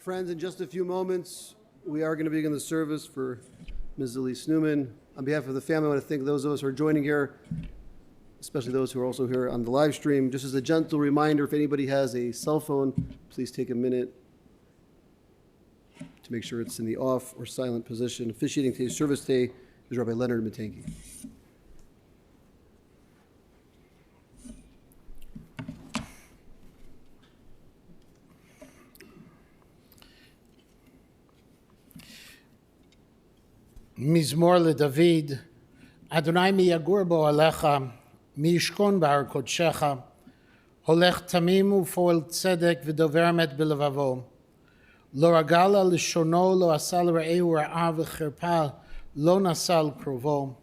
Friends, in just a few moments, we are going to begin the service for Ms. Alyce Newman. On behalf of the family, I want to thank those of us who are joining here, especially those who are also here on the live stream. Just as a gentle reminder, if anybody has a cell phone, please take a minute to make sure it's in the off or silent position. Officiating today's service today is Rabbi Leonard Matangi. Mizmor LeDavid, Adonai mi yagur bo alecha, mi yishkon b'har kodshecha, holech tamim u'foel tzedek v'dover emet b'levavo, lo ragala l'shono lo asal re'ehu ra'a v'cherpa lo nasal krovo,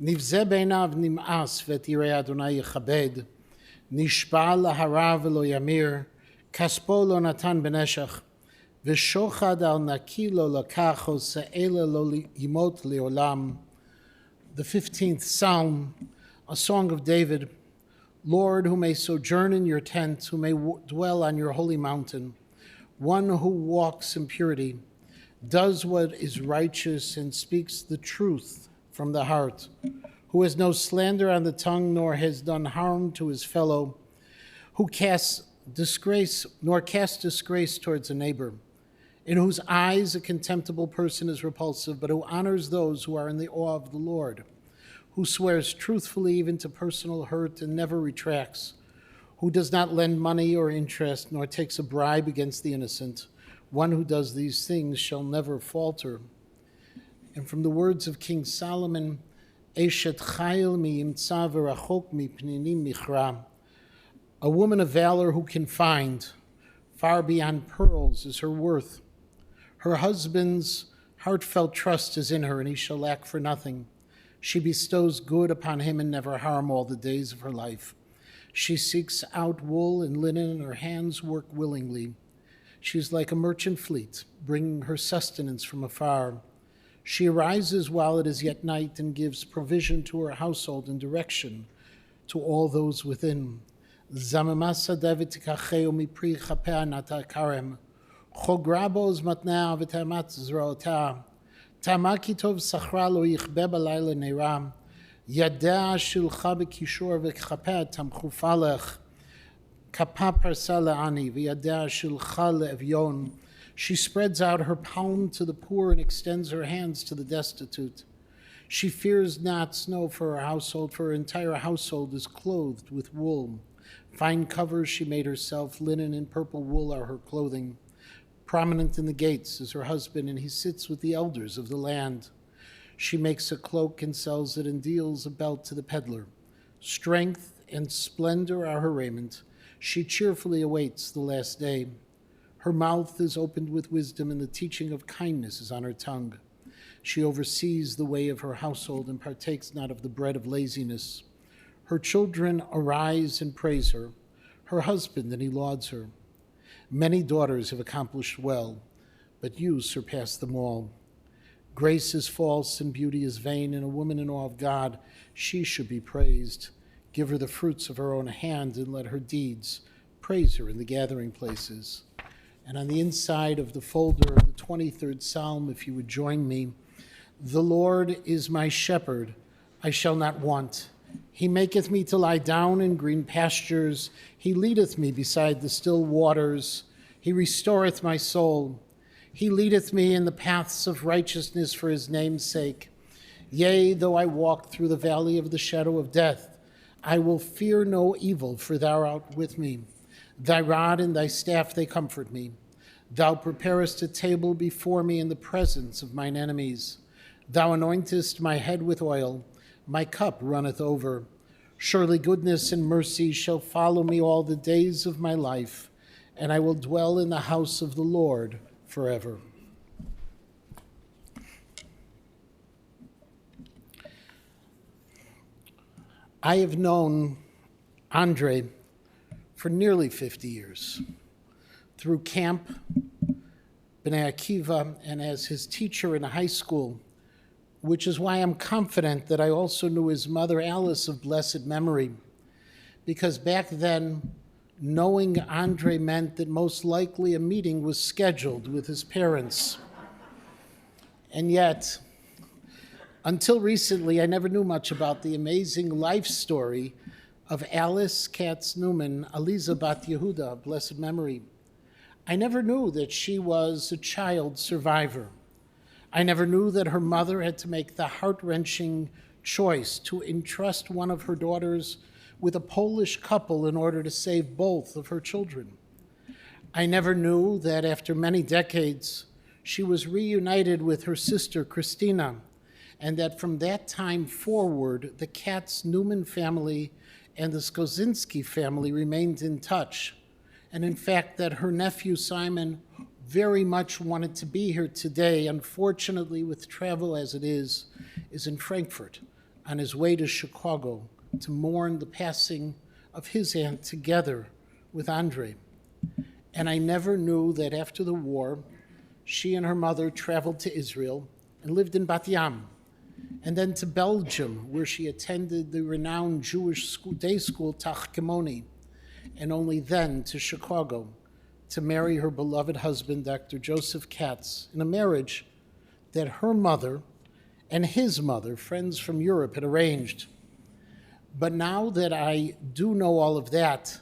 nivze beinav nim'as v'et yirei Adonai yechabed, nishba lahara v'lo yamir, kaspo lo natan b'neshech, V'shochad al naki lo lakacho se'ela lo yimot leolam. The 15th Psalm, a song of David. Lord, who may sojourn in your tent, who may dwell on your holy mountain, one who walks in purity, does what is righteous and speaks the truth from the heart, who has no slander on the tongue, nor has done harm to his fellow, who casts disgrace towards a neighbor, in whose eyes a contemptible person is repulsive, but who honors those who are in the awe of the Lord, who swears truthfully even to personal hurt and never retracts, who does not lend money or interest, nor takes a bribe against the innocent. One who does these things shall never falter. And from the words of King Solomon, Eshet chayil miyimtza v'rachok mipninim michra, a woman of valor who can find, far beyond pearls is her worth. Her husband's heartfelt trust is in her, and he shall lack for nothing. She bestows good upon him and never harm all the days of her life. She seeks out wool and linen, and her hands work willingly. She is like a merchant fleet, bringing her sustenance from afar. She arises while it is yet night and gives provision to her household and direction to all those within. Zamamasa David tikacheo mipri chapea nata karem. Chograbos matnea v'tamat zrota. Tamaki tov sachra lo yichbe b'layla neira. Yadea shilcha b'kishor v'chapea tamchufalech. Kapa parsa le'ani v'yadea shilcha le'evyon. She spreads out her palm to the poor and extends her hands to the destitute. She fears not snow for her household, for her entire household is clothed with wool. Fine covers she made herself, linen and purple wool are her clothing. Prominent in the gates is her husband, and he sits with the elders of the land. She makes a cloak and sells it, and deals a belt to the peddler. Strength and splendor are her raiment. She cheerfully awaits the last day. Her mouth is opened with wisdom, and the teaching of kindness is on her tongue. She oversees the way of her household and partakes not of the bread of laziness. Her children arise and praise her, her husband, and he lauds her. Many daughters have accomplished well, but you surpass them all. Grace is false and beauty is vain, and a woman in awe of God, she should be praised. Give her the fruits of her own hand, and let her deeds praise her in the gathering places. And on the inside of the folder, the 23rd Psalm, if you would join me, the Lord is my shepherd, I shall not want. He maketh me to lie down in green pastures. He leadeth me beside the still waters. He restoreth my soul. He leadeth me in the paths of righteousness for his name's sake. Yea, though I walk through the valley of the shadow of death, I will fear no evil, for thou art with me. Thy rod and thy staff, they comfort me. Thou preparest a table before me in the presence of mine enemies. Thou anointest my head with oil. My cup runneth over. Surely goodness and mercy shall follow me all the days of my life, and I will dwell in the house of the Lord forever. I have known Andre for nearly 50 years, through camp, B'nai Akiva, and as his teacher in high school, which is why I'm confident that I also knew his mother, Alyce, of blessed memory, because back then, Knowing Andre meant that most likely a meeting was scheduled with his parents. And yet, until recently, I never knew much about the amazing life story of Alyce Newman, Aliza Bat Yehuda, blessed memory. I never knew that she was a child survivor. I never knew that her mother had to make the heart-wrenching choice to entrust one of her daughters with a Polish couple in order to save both of her children. I never knew that after many decades, she was reunited with her sister, Christina, and that from that time forward, the Katz Newman family and the Skozinski family remained in touch. And in fact, that her nephew, Simon, very much wanted to be here today. Unfortunately, with travel as it is in Frankfurt on his way to Chicago to mourn the passing of his aunt together with Andre. And I never knew that after the war, she and her mother traveled to Israel and lived in Bat Yam, and then to Belgium, where she attended the renowned Jewish day school Tachkemoni, and only then to Chicago to marry her beloved husband, Dr. Joseph Katz, in a marriage that her mother and his mother, friends from Europe, had arranged. But now that I do know all of that,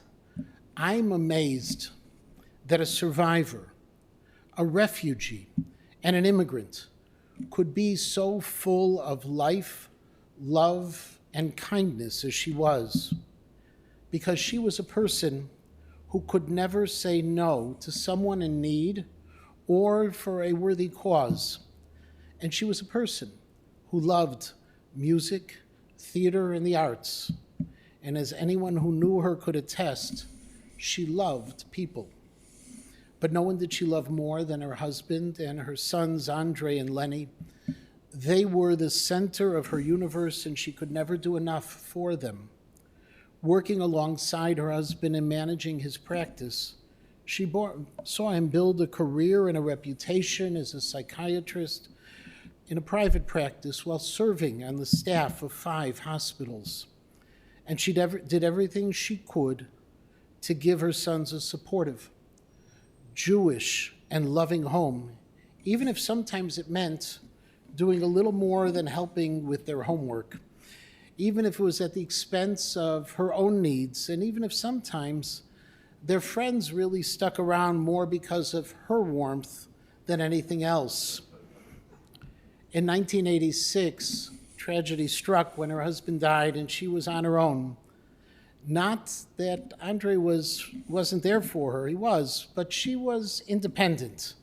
I'm amazed that a survivor, a refugee, and an immigrant could be so full of life, love, and kindness as she was, because she was a person who could never say no to someone in need or for a worthy cause. And she was a person who loved music, theater, and the arts. And as anyone who knew her could attest, she loved people. But no one did she love more than her husband and her sons, Andre and Lenny. They were the center of her universe, and she could never do enough for them. Working alongside her husband and managing his practice, she saw him build a career and a reputation as a psychiatrist in a private practice while serving on the staff of 5 hospitals. And she did everything she could to give her sons a supportive, Jewish, and loving home, even if sometimes it meant doing a little more than helping with their homework, even if it was at the expense of her own needs, and even if sometimes their friends really stuck around more because of her warmth than anything else. In 1986, tragedy struck when her husband died and she was on her own. Not that Andre wasn't there for her, he was, but she was independent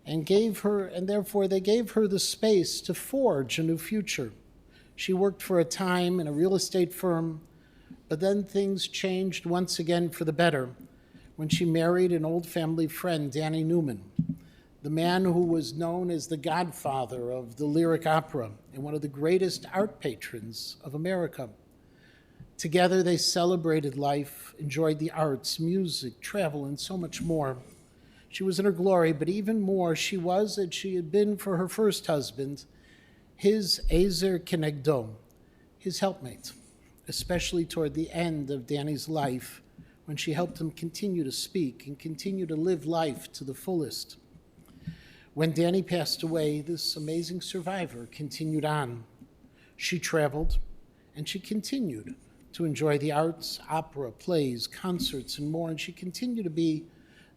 and therefore they gave her the space to forge a new future. She worked for a time in a real estate firm, but then things changed once again for the better when she married an old family friend, Danny Newman, the man who was known as the godfather of the lyric opera and one of the greatest art patrons of America. Together, they celebrated life, enjoyed the arts, music, travel, and so much more. She was in her glory, but even more, she was, as she had been for her first husband, his Ezer Kenegdo, his helpmate, especially toward the end of Danny's life, when she helped him continue to speak and continue to live life to the fullest. When Danny passed away, this amazing survivor continued on. She traveled, and she continued to enjoy the arts, opera, plays, concerts, and more, and she continued to be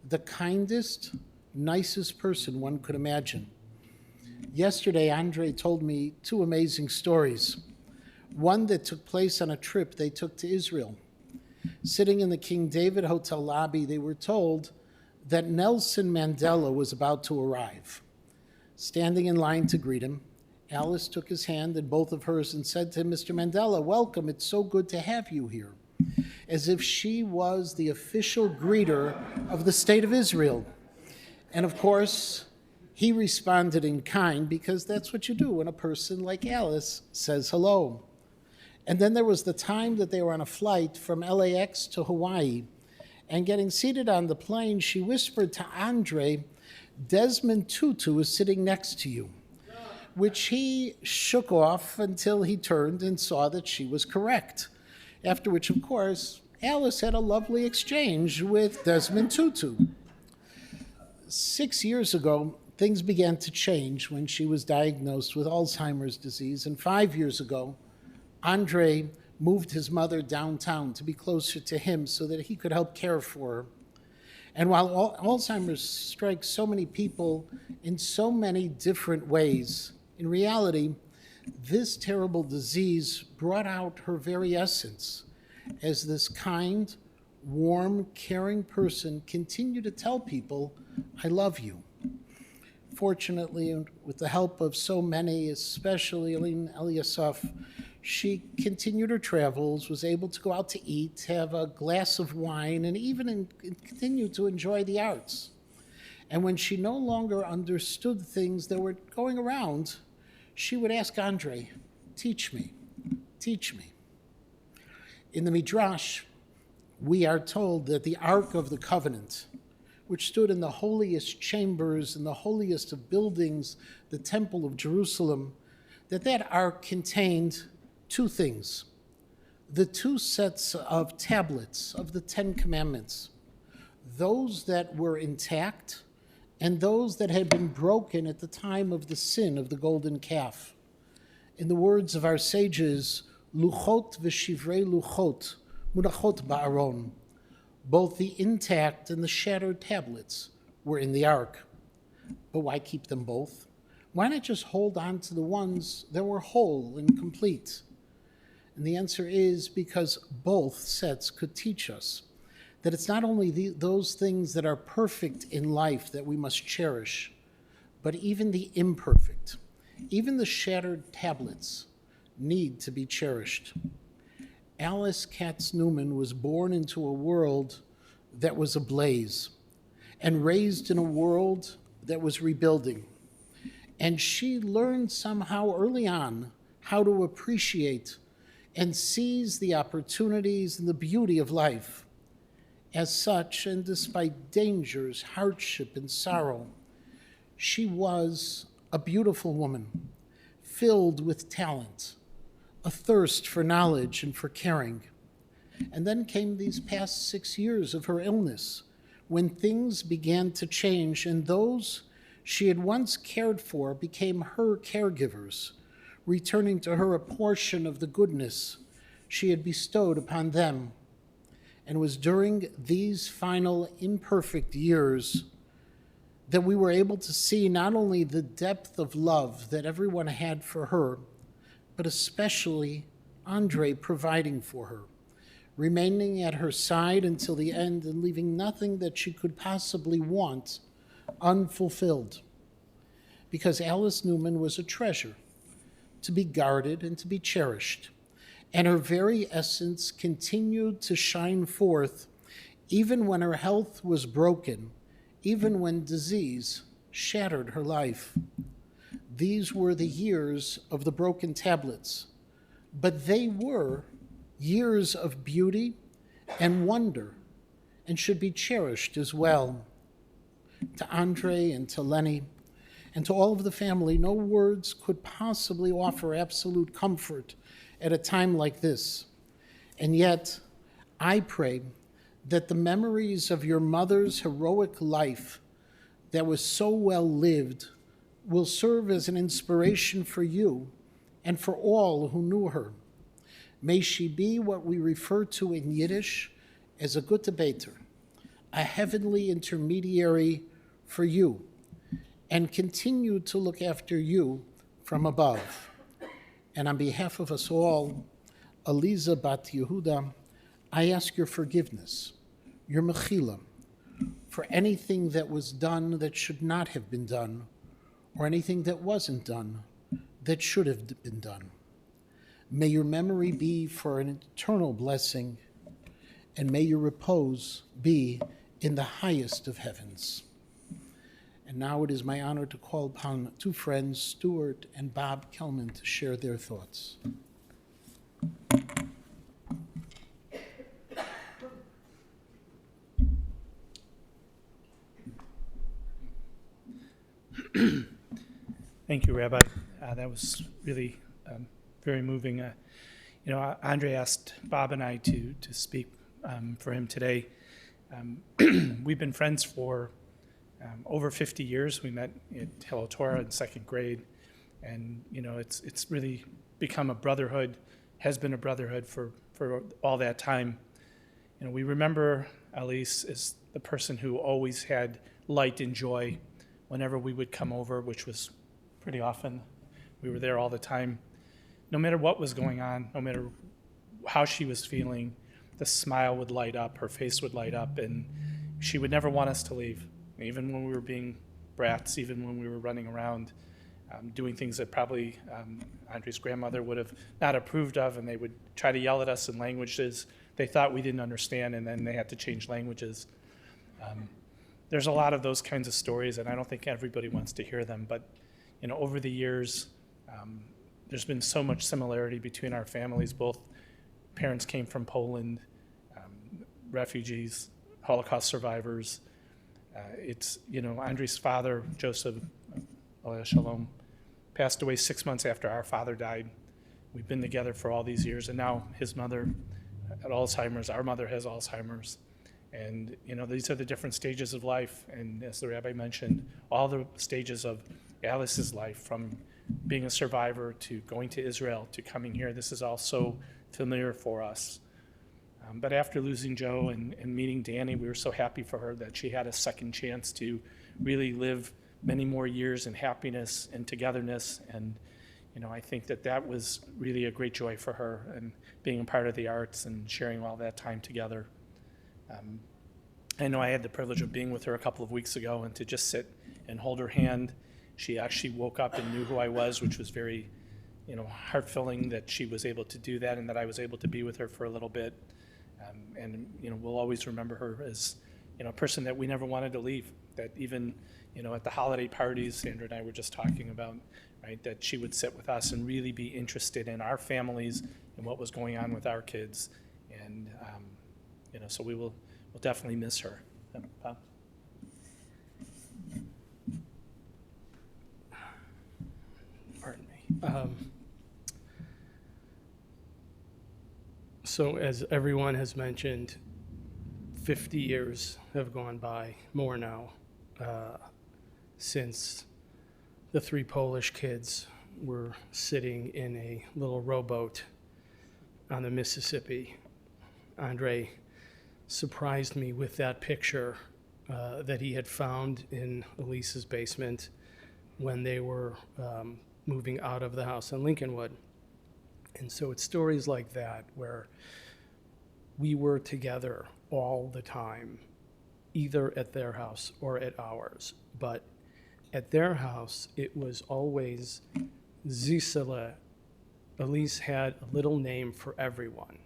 the kindest, nicest person one could imagine. Yesterday, Andre told me 2 amazing stories. One that took place on a trip they took to Israel. Sitting in the King David Hotel lobby, they were told that Nelson Mandela was about to arrive. Standing in line to greet him, Alyce took his hand in both of hers and said to him, "Mr. Mandela, welcome, it's so good to have you here," as if she was the official greeter of the State of Israel. And of course, he responded in kind, because that's what you do when a person like Alyce says hello. And then there was the time that they were on a flight from LAX to Hawaii, and getting seated on the plane, she whispered to Andre, "Desmond Tutu is sitting next to you," which he shook off until he turned and saw that she was correct. After which, of course, Alyce had a lovely exchange with Desmond Tutu. 6 years ago, things began to change when she was diagnosed with Alzheimer's disease, and 5 years ago, Andre moved his mother downtown to be closer to him so that he could help care for her. And while Alzheimer's strikes so many people in so many different ways, in reality, this terrible disease brought out her very essence as this kind, warm, caring person continued to tell people, I love you. Fortunately, and with the help of so many, especially Aline Eliasov, she continued her travels, was able to go out to eat, have a glass of wine, and even continue to enjoy the arts. And when she no longer understood things that were going around, she would ask Andre, teach me, teach me. In the Midrash, we are told that the Ark of the Covenant, which stood in the holiest chambers and the holiest of buildings, the Temple of Jerusalem, that ark contained two things: the two sets of tablets of the Ten Commandments, those that were intact and those that had been broken at the time of the sin of the golden calf. In the words of our sages, luchot v'shivrei luchot munachot ba'aron. Both the intact and the shattered tablets were in the ark. But why keep them both? Why not just hold on to the ones that were whole and complete? And the answer is because both sets could teach us that it's not only those things that are perfect in life that we must cherish, but even the imperfect, even the shattered tablets need to be cherished. Alyce Newman was born into a world that was ablaze and raised in a world that was rebuilding. And she learned somehow early on how to appreciate and seize the opportunities and the beauty of life. As such, and despite dangers, hardship, and sorrow, she was a beautiful woman, filled with talent, a thirst for knowledge and for caring. And then came these past 6 years of her illness, when things began to change, and those she had once cared for became her caregivers, returning to her a portion of the goodness she had bestowed upon them. And it was during these final imperfect years that we were able to see not only the depth of love that everyone had for her, but especially Andre providing for her, remaining at her side until the end and leaving nothing that she could possibly want unfulfilled. Because Alyce Newman was a treasure to be guarded and to be cherished. And her very essence continued to shine forth even when her health was broken, even when disease shattered her life. These were the years of the broken tablets, but they were years of beauty and wonder and should be cherished as well. To Andre and to Lenny and to all of the family, no words could possibly offer absolute comfort at a time like this. And yet, I pray that the memories of your mother's heroic life that was so well lived will serve as an inspiration for you and for all who knew her. May she be what we refer to in Yiddish as a gute Beter, a heavenly intermediary for you, and continue to look after you from above. And on behalf of us all, Aliza Bat Yehuda, I ask your forgiveness, your mechila, for anything that was done that should not have been done, or anything that wasn't done that should have been done. May your memory be for an eternal blessing, and may your repose be in the highest of heavens. And now it is my honor to call upon two friends, Stuart and Bob Kelman, to share their thoughts. Thank you, Rabbi. That was really very moving. Andre asked Bob and I to speak for him today. We've been friends for over 50 years. We met at Hello Torah in second grade, and it's really become a brotherhood, has been a brotherhood for all that time. We remember Alyce as the person who always had light and joy whenever we would come over, which was pretty often. We were there all the time. No matter what was going on, no matter how she was feeling, the smile would light up, her face would light up, and she would never want us to leave, even when we were being brats, even when we were running around, doing things that probably Andre's grandmother would have not approved of, and they would try to yell at us in languages they thought we didn't understand, and then they had to change languages. There's a lot of those kinds of stories, and I don't think everybody wants to hear them, but over the years, there's been so much similarity between our families. Both parents came from Poland, refugees, Holocaust survivors. Andre's father, Joseph, Alayhi Shalom, passed away 6 months after our father died. We've been together for all these years, and now his mother had Alzheimer's, our mother has Alzheimer's. And these are the different stages of life, and as the rabbi mentioned, all the stages of Alyce's life, from being a survivor to going to Israel to coming here. This is all so familiar for us. But after losing Joe and meeting Danny, we were so happy for her that she had a second chance to really live many more years in happiness and togetherness. And I think that was really a great joy for her, and being a part of the arts and sharing all that time together. I know I had the privilege of being with her a couple of weeks ago, and to just sit and hold her hand. She actually woke up and knew who I was, which was very, heart-filling that she was able to do that, and that I was able to be with her for a little bit. And we'll always remember her as, a person that we never wanted to leave. That even, at the holiday parties, Sandra and I were just talking about, right, that she would sit with us and really be interested in our families and what was going on with our kids. And, so we'll definitely miss her. Bob? Pardon me. So as everyone has mentioned, 50 years have gone by, more now, since the three Polish kids were sitting in a little rowboat on the Mississippi. Andre surprised me with that picture that he had found in Alyce's basement when they were moving out of the house in Lincolnwood. And so it's stories like that where we were together all the time, either at their house or at ours. But at their house, it was always Zisele. Alyce had a little name for everyone.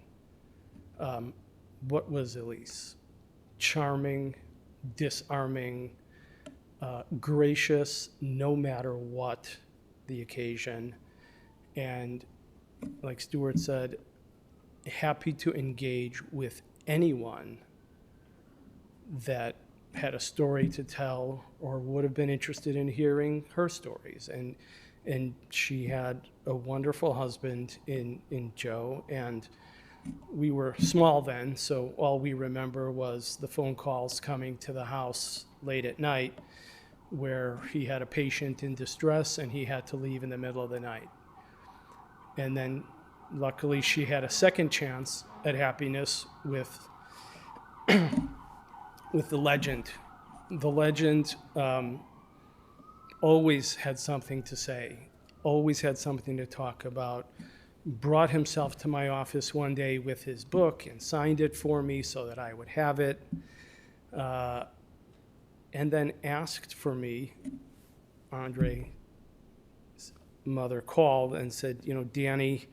What was Alyce? Charming, disarming, gracious, no matter what the occasion, and like Stuart said, happy to engage with anyone that had a story to tell or would have been interested in hearing her stories. And she had a wonderful husband in Joe, and we were small then, so all we remember was the phone calls coming to the house late at night where he had a patient in distress and he had to leave in the middle of the night. And then luckily she had a second chance at happiness with the legend. The legend always had something to say, always had something to talk about. Brought himself to my office one day with his book and signed it for me so that I would have it. And then asked for me. Andre's mother called and said, Danny's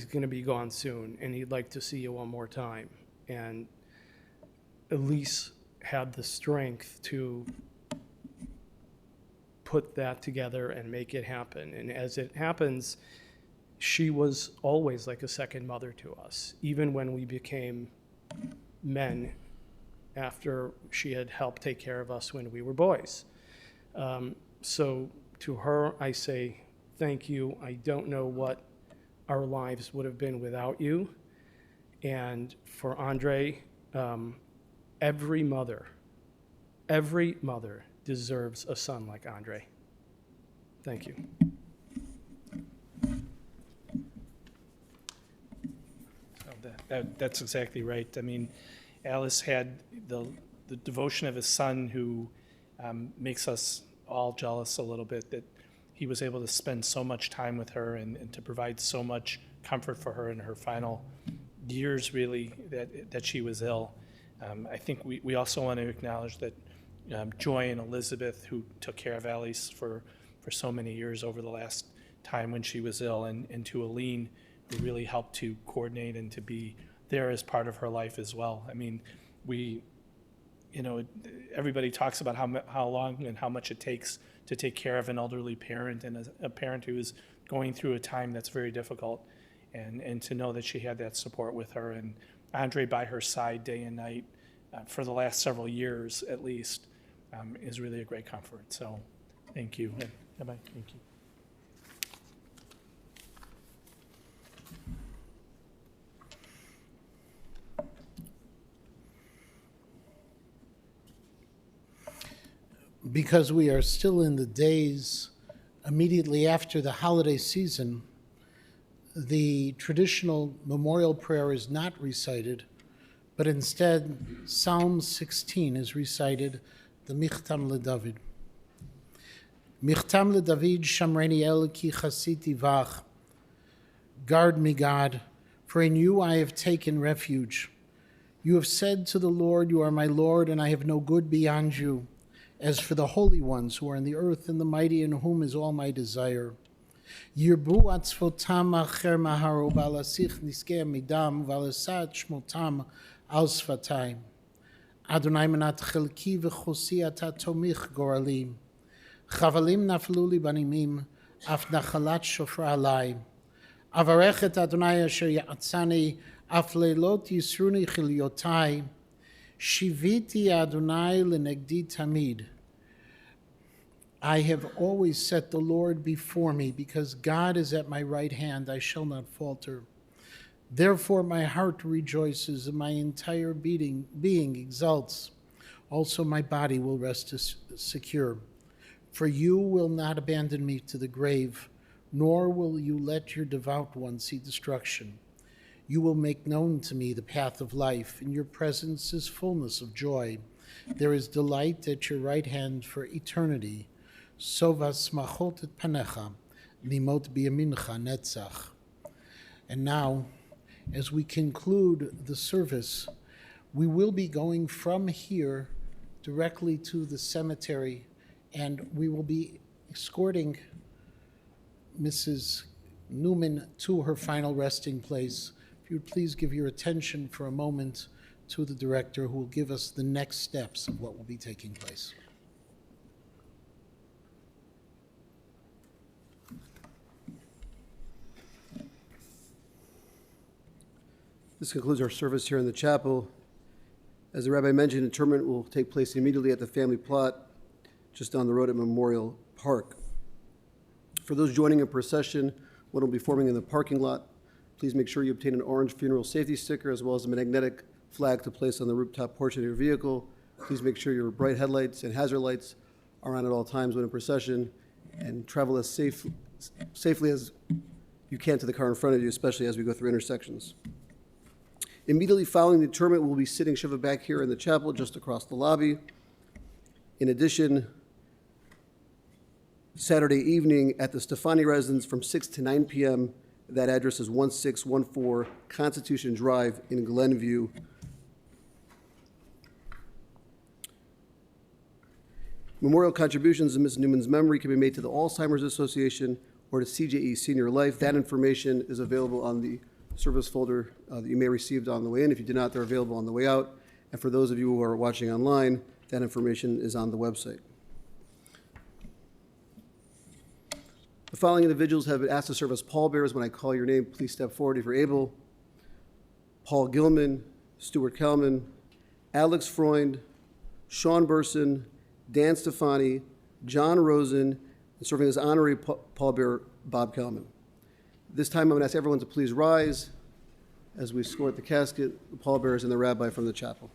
going to be gone soon, and he'd like to see you one more time. And Alyce had the strength to put that together and make it happen. And as it happens, she was always like a second mother to us, even when we became men after she had helped take care of us when we were boys. So to her, I say thank you. I don't know what our lives would have been without you. And for Andre, every mother deserves a son like Andre. Thank you. That's exactly right. I mean, Alyce had the devotion of his son who makes us all jealous a little bit that he was able to spend so much time with her and to provide so much comfort for her in her final years, really, that she was ill. I think we also want to acknowledge that Joy and Elizabeth, who took care of Alyce for so many years over the last time when she was ill, and to Aline, who really helped to coordinate and to be there as part of her life as well. I mean, everybody talks about how long and how much it takes to take care of an elderly parent and a parent who is going through a time that's very difficult, and to know that she had that support with her and Andre by her side day and night for the last several years at least is really a great comfort. So thank you. Thank you. Because we are still in the days immediately after the holiday season, the traditional memorial prayer is not recited, but instead Psalm 16 is recited, the Michtam LeDavid. Michtam LeDavid, Shamreni El ki chasiti vach. Guard me, God, for in you I have taken refuge. You have said to the Lord, you are my Lord, and I have no good beyond you. As for the holy ones who are in the earth and the mighty, in whom is all my desire. Yirbu atzvotam acher maharu balasich niskeh midam valasat shmotam al sfatayim. Adonai manat chelki v'chosi ata tomich goralim. Chavalim naflu li banimim, af nachalat shofra alai. Avarechet Adonai asher ya'atzani, af leilot yisruni chilyotai. Shiviti Adonai lenegdi tamid. I have always set the Lord before me, because God is at my right hand, I shall not falter. Therefore my heart rejoices, and my entire being exults. Also my body will rest secure. For you will not abandon me to the grave, nor will you let your devout one see destruction. You will make known to me the path of life. In your presence is fullness of joy. There is delight at your right hand for eternity. Sovas machot et panecha, limot biyamincha netzach. And now, as we conclude the service, we will be going from here directly to the cemetery, and we will be escorting Mrs. Newman to her final resting place. If you would please give your attention for a moment to the director, who will give us the next steps of what will be taking place. This concludes our service here in the chapel. As the rabbi mentioned, interment will take place immediately at the family plot, just down the road at Memorial Park. For those joining in procession, one will be forming in the parking lot. Please make sure you obtain an orange funeral safety sticker, as well as a magnetic flag to place on the rooftop portion of your vehicle. Please make sure your bright headlights and hazard lights are on at all times when in procession, and travel as safely as you can to the car in front of you, especially as we go through intersections. Immediately following the interment, we'll be sitting Shiva back here in the chapel just across the lobby. In addition, Saturday evening at the Stefani residence from 6 to 9 p.m., that address is 1614 Constitution Drive in Glenview. Memorial contributions in Ms. Newman's memory can be made to the Alzheimer's Association or to CJE Senior Life. That information is available on the service folder that you may have received on the way in. If you did not, they're available on the way out. And for those of you who are watching online, that information is on the website. The following individuals have been asked to serve as pallbearers. When I call your name, please step forward if you're able. Paul Gilman, Stuart Kalman, Alex Freund, Sean Burson, Dan Stefani, John Rosen, and serving as honorary pallbearer, Bob Kalman. This time, I'm going to ask everyone to please rise as we escort the casket, the pallbearers, and the rabbi from the chapel.